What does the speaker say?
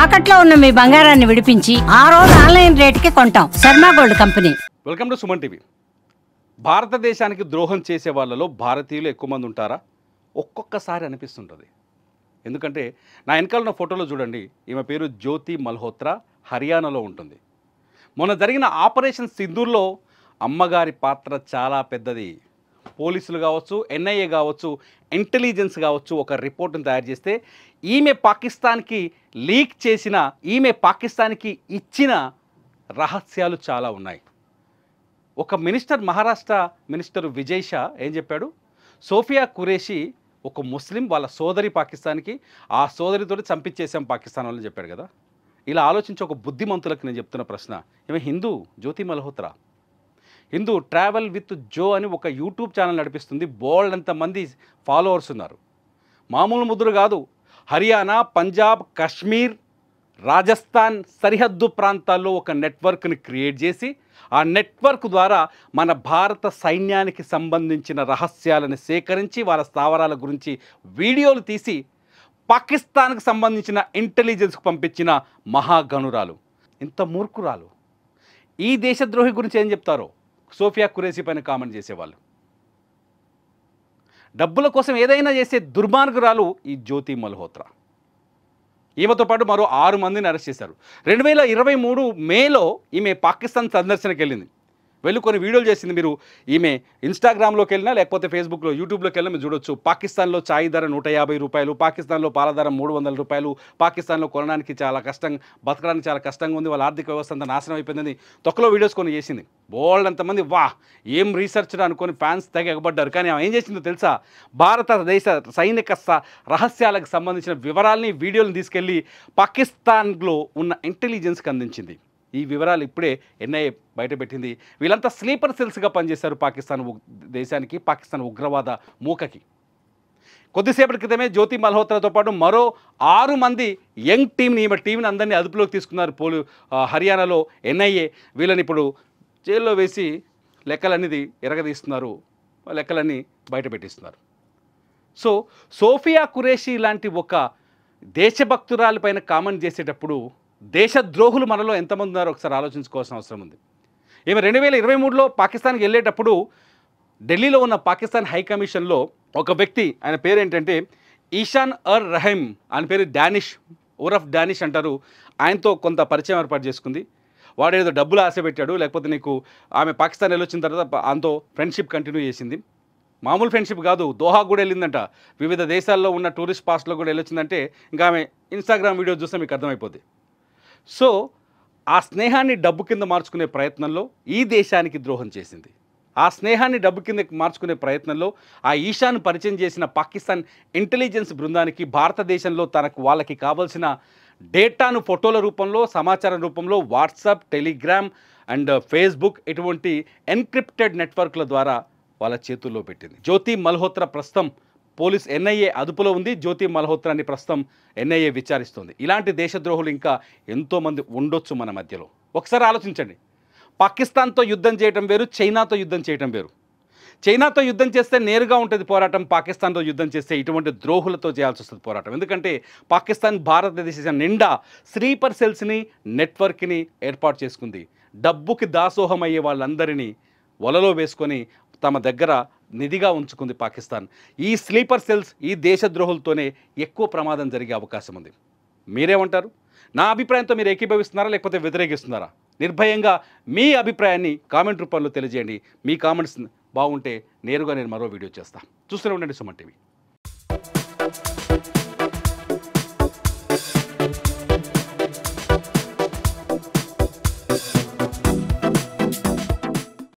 తాకట్లో ఉన్న మీ బంగారాన్ని విడిపించి ఆ రోజు ఆన్లైన్ రేటుకి కొంటాం. Sharma gold company. Welcome to Suman TV. భారతదేశానికి ద్రోహం చేసే వాళ్ళలో భారతీయులు ఎక్కువ మంది ఉంటారా? ఒక్కొక్కసారి అనిపిస్తుంటుంది. ఎందుకంటే నా వెనకాల ఉన్న ఫోటోలో చూడండి, ఈమె పేరు జ్యోతి మల్హోత్రా, హర్యానాలో ఉంటుంది. మొన్న జరిగిన ఆపరేషన్ సింధూర్లో అమ్మగారి పాత్ర చాలా పెద్దది. పోలీసులు కావచ్చు, ఎన్ఐఏ కావచ్చు, ఇంటెలిజెన్స్ కావచ్చు ఒక రిపోర్ట్ను తయారు చేస్తే ఈమె పాకిస్తాన్కి లీక్ చేసిన, ఈమె పాకిస్తాన్కి ఇచ్చిన రహస్యాలు చాలా ఉన్నాయి. ఒక మినిస్టర్, మహారాష్ట్ర మినిస్టర్ విజయ్ షా ఏం చెప్పాడు? సోఫియా ఖురేషీ ఒక ముస్లిం, వాళ్ళ సోదరి పాకిస్తాన్కి, ఆ సోదరితో చంపించేసాం పాకిస్తాన్ వాళ్ళని చెప్పాడు కదా. ఇలా ఆలోచించి ఒక బుద్ధిమంతులకు నేను చెప్తున్న ప్రశ్న, ఈమె హిందూ, జ్యోతి Malhotra Hindu. Travel with Jo అని ఒక యూట్యూబ్ ఛానల్ నడిపిస్తుంది. బోల్డ్ అంతమంది ఫాలోవర్స్ ఉన్నారు. మామూలు ముద్దురు కాదు. హర్యానా, పంజాబ్, కాశ్మీర్, రాజస్థాన్ సరిహద్దు ప్రాంతాల్లో ఒక నెట్వర్క్ని క్రియేట్ చేసి ఆ నెట్వర్క్ ద్వారా మన భారత సైన్యానికి సంబంధించిన రహస్యాలను సేకరించి వాళ్ళ స్థావరాల గురించి వీడియోలు తీసి పాకిస్తాన్కి సంబంధించిన ఇంటెలిజెన్స్కి పంపించిన మహాగణురాలు. ఇంత మూర్ఖురాలు ఈ దేశద్రోహి గురించి ఏం చెప్తారో సోఫియా ఖురేషీ పైన కామెంట్ చేసేవాళ్ళు. డబ్బుల కోసం ఏదైనా చేసే దుర్మార్గురాలు ఈ జ్యోతి మల్హోత్రా. ఈమెతో పాటు మరో 6 మందిని అరెస్ట్ చేశారు. 2023 మేలో ఈమె పాకిస్తాన్ సందర్శనకు వెళ్ళింది. వెళ్ళి కొన్ని వీడియోలు చేసింది. మీరు ఈమె ఇన్స్టాగ్రామ్లోకి వెళ్ళినా లేకపోతే ఫేస్బుక్లో, యూట్యూబ్లోకి వెళ్ళినా మీరు చూడొచ్చు. పాకిస్తాన్లో ఛాయ్ ధర 150 రూపాయలు, పాకిస్తాన్లో పాల ధర 300 రూపాయలు, పాకిస్తాన్లో కొనడానికి చాలా కష్టం, బతకడానికి చాలా కష్టంగా ఉంది, వాళ్ళ ఆర్థిక వ్యవస్థ అంతా నాశనం అయిపోయిందని తొక్కలో వీడియోస్ కొన్ని చేసింది. బోల్డ్ అంతమంది వా ఏం రీసెర్చ్ అనుకొని ఫ్యాన్స్ తెగ ఎగబడ్డారు. కానీ ఆమె ఏం చేసిందో తెలుసా? భారతదేశ సైనిక రహస్యాలకు సంబంధించిన వివరాలని, వీడియోలను తీసుకెళ్ళి పాకిస్తాన్లో ఉన్న ఇంటెలిజెన్స్కి అందించింది. ఈ వివరాలు ఇప్పుడే ఎన్ఐఏ బయటపెట్టింది. వీళ్ళంతా స్లీపర్ సెల్స్గా పనిచేశారు పాకిస్తాన్ దేశానికి, పాకిస్తాన్ ఉగ్రవాద మూకకి. కొద్దిసేపటి క్రితమే జ్యోతి మల్హోత్రాతో పాటు మరో 6 మంది యంగ్ టీంని, ఈమె టీంని అందరినీ అదుపులోకి తీసుకున్నారు హర్యానాలో ఎన్ఐఏ. వీళ్ళని ఇప్పుడు జైల్లో వేసి లెక్కలన్నీ ఎరగదీస్తున్నారు, లెక్కలన్నీ బయటపెట్టిస్తున్నారు. సో సోఫియా ఖురేషీ లాంటి ఒక దేశభక్తురాలిపైన కామెంట్ చేసేటప్పుడు దేశద్రోహులు మనలో ఎంతమంది ఉన్నారో ఒకసారి ఆలోచించుకోవాల్సిన అవసరం ఉంది. ఈమె 2023లో పాకిస్తాన్కి వెళ్ళేటప్పుడు ఢిల్లీలో ఉన్న పాకిస్తాన్ హై కమిషన్లో ఒక వ్యక్తి, ఆయన పేరు ఏంటంటే ఈషాన్ అర్ రహీమ్, ఆయన పేరు డానిష్, ఉరఫ్ డానిష్ అంటారు. ఆయనతో కొంత పరిచయం ఏర్పాటు చేసుకుంది. వాడు ఏదో డబ్బులు ఆశ పెట్టాడు, లేకపోతే నీకు ఆమె పాకిస్తాన్ వెళ్ళొచ్చిన తర్వాత ఆయనతో ఫ్రెండ్షిప్ కంటిన్యూ చేసింది. మామూలు ఫ్రెండ్షిప్ కాదు, దోహా కూడా వెళ్ళిందంట. వివిధ దేశాల్లో ఉన్న టూరిస్ట్ స్పాట్స్లో కూడా వెళ్ళొచ్చిందంటే ఇంకా ఆమె ఇన్స్టాగ్రామ్ వీడియో చూస్తే మీకు అర్థమైపోద్ది. సో ఆ స్నేహాన్ని డబ్బు కింద మార్చుకునే ప్రయత్నంలో ఈ దేశానికి ద్రోహం చేసింది. ఆ స్నేహాన్ని డబ్బు కింద మార్చుకునే ప్రయత్నంలో ఆ ఈషాను పరిచయం చేసిన పాకిస్తాన్ ఇంటెలిజెన్స్ బృందానికి భారతదేశంలో వాళ్ళకి కావాల్సిన డేటాను ఫోటోల రూపంలో, సమాచారం రూపంలో వాట్సాప్, టెలిగ్రామ్ అండ్ ఫేస్బుక్ ఇటువంటి ఎన్క్రిప్టెడ్ నెట్వర్క్ల ద్వారా వాళ్ళ చేతుల్లో పెట్టింది. జ్యోతి మల్హోత్రా ప్రస్తుతం పోలీస్ ఎన్ఐఏ అదుపులో ఉంది. జ్యోతి మల్హోత్రాని ప్రస్తుతం ఎన్ఐఏ విచారిస్తుంది. ఇలాంటి దేశద్రోహులు ఇంకా ఎంతోమంది ఉండొచ్చు మన మధ్యలో. ఒకసారి ఆలోచించండి. పాకిస్తాన్తో యుద్ధం చేయడం వేరు, చైనాతో యుద్ధం చేయడం వేరు. చైనాతో యుద్ధం చేస్తే నేరుగా ఉంటుంది పోరాటం, పాకిస్తాన్తో యుద్ధం చేస్తే ఇటువంటి ద్రోహులతో చేయాల్సి వస్తుంది పోరాటం. ఎందుకంటే పాకిస్తాన్ భారతదేశం నిండా స్లీపర్ సెల్స్ని, నెట్వర్క్ని ఏర్పాటు చేసుకుంది. డబ్బుకి దాసోహం అయ్యే వాళ్ళందరినీ వలలో వేసుకొని తమ దగ్గర నిధిగా ఉంచుకుంది పాకిస్తాన్. ఈ స్లీపర్ సెల్స్, ఈ దేశద్రోహులతోనే ఎక్కువ ప్రమాదం జరిగే అవకాశం ఉంది. మీరేమంటారు? నా అభిప్రాయంతో మీరు ఏకీభవిస్తున్నారా లేకపోతే వ్యతిరేకిస్తున్నారా? నిర్భయంగా మీ అభిప్రాయాన్ని కామెంట్ రూపంలో తెలియజేయండి. మీ కామెంట్స్ బాగుంటే నేరుగా నేను మరో వీడియో చేస్తాను. చూస్తూనే ఉండండి సుమన్ టీవీ.